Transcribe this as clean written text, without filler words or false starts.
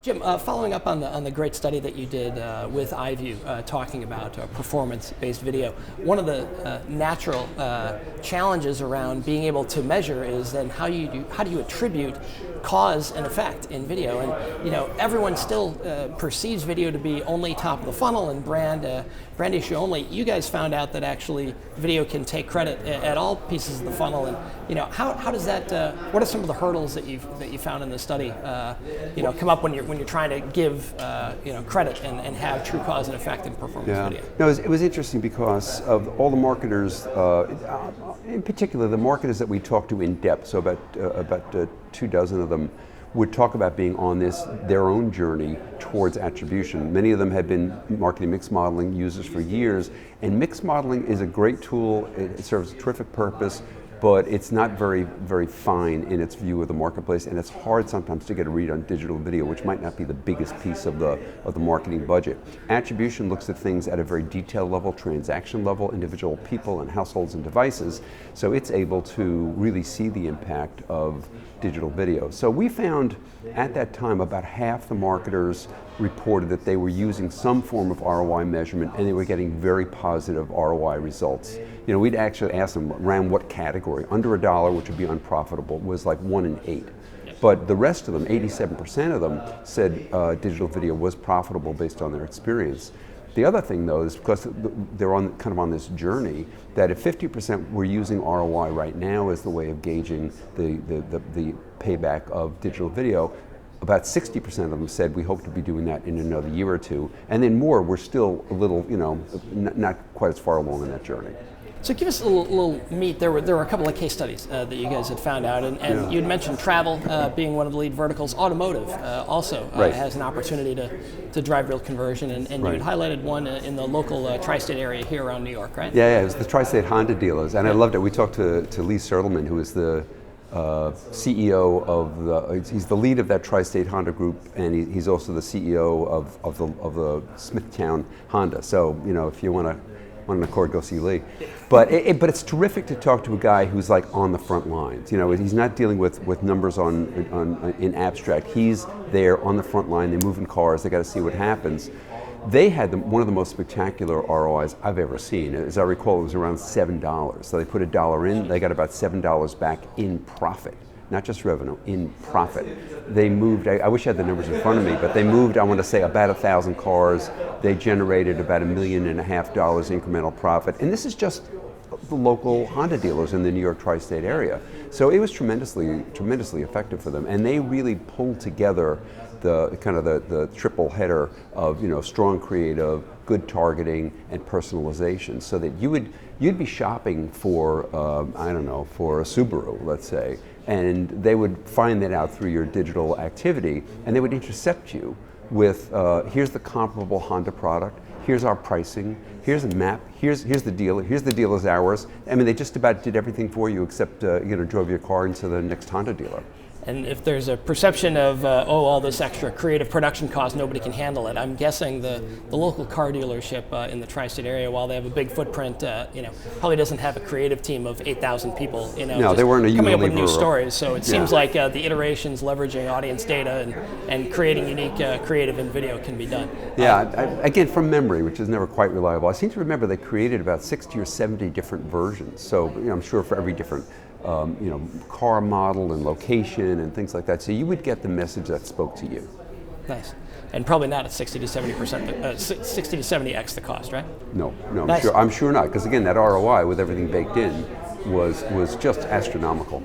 Jim, following up on the great study that you did with Eyeview, talking about performance-based video, one of the natural challenges around being able to measure is then how do you attribute cause and effect in video? And everyone still perceives video to be only top of the funnel and brand issue only. You guys found out that actually video can take credit at all pieces of the funnel, and how does that? What are some of the hurdles that you found in the study? Come up when you're trying to give credit and have true cause and effect in performance video. No, it was interesting because of all the marketers, in particular the marketers that we talked to in depth. So about 24 of them would talk about being on their own journey towards attribution. Many of them had been marketing mix modeling users for years, and mix modeling is a great tool. It serves a terrific purpose, but it's not very, very fine in its view of the marketplace, and it's hard sometimes to get a read on digital video, which might not be the biggest piece of the marketing budget. Attribution looks at things at a very detailed level, transaction level, individual people and households and devices, so it's able to really see the impact of digital video. So we found at that time about half the marketers reported that they were using some form of ROI measurement and they were getting very positive ROI results. We'd actually ask them around what category. Under $1, which would be unprofitable, was like 1 in 8. But the rest of them, 87% of them, said digital video was profitable based on their experience. The other thing, though, is because they're kind of on this journey, that if 50% were using ROI right now as the way of gauging the payback of digital video, about 60% of them said we hope to be doing that in another year or two, and then more were still a little, not quite as far along in that journey. So give us a little meat. There were a couple of case studies that you guys had found out, and you'd mentioned travel being one of the lead verticals. Automotive also has an opportunity to drive real conversion, and you had highlighted one in the local tri-state area here around New York, right? Yeah, it was the tri-state Honda dealers, and I loved it. We talked to Lee Sertelman, who is the CEO of he's the lead of that tri-state Honda group, and he's also the CEO of the Smithtown Honda. So if you want an Accord, go see Lee. But it's terrific to talk to a guy who's like on the front lines. He's not dealing with numbers in abstract. He's there on the front line. They're moving cars. They got to see what happens. They had one of the most spectacular ROIs I've ever seen. As I recall, it was around $7. So they put $1 in, they got about $7 back in profit. Not just revenue, in profit. They moved, I wish I had the numbers in front of me, but they moved, I want to say, about 1,000 cars. They generated about $1.5 million incremental profit. And this is just the local Honda dealers in the New York tri-state area. So it was tremendously effective for them. And they really pulled together the triple header of strong creative, good targeting, and personalization, so that you'd be shopping for for a Subaru, let's say, and they would find that out through your digital activity, and they would intercept you with here's the comparable Honda product, here's our pricing, here's a map, here's the dealer, here's the dealer's hours. I mean, they just about did everything for you except drove your car into the next Honda dealer. And if there's a perception of, all this extra creative production cost, nobody can handle it, I'm guessing the local car dealership in the tri-state area, while they have a big footprint, probably doesn't have a creative team of 8,000 people, no, they weren't a coming up with new stories. So it seems like the iterations leveraging audience data and creating unique creative in video can be done. Yeah, again, from memory, which is never quite reliable, I seem to remember they created about 60 or 70 different versions. So I'm sure for every different car model and location and things like that. So you would get the message that spoke to you. Nice. And probably not at 60 to 70%, 60 to 70x the cost, right? No, nice. I'm sure not. Because again, that ROI with everything baked in was just astronomical.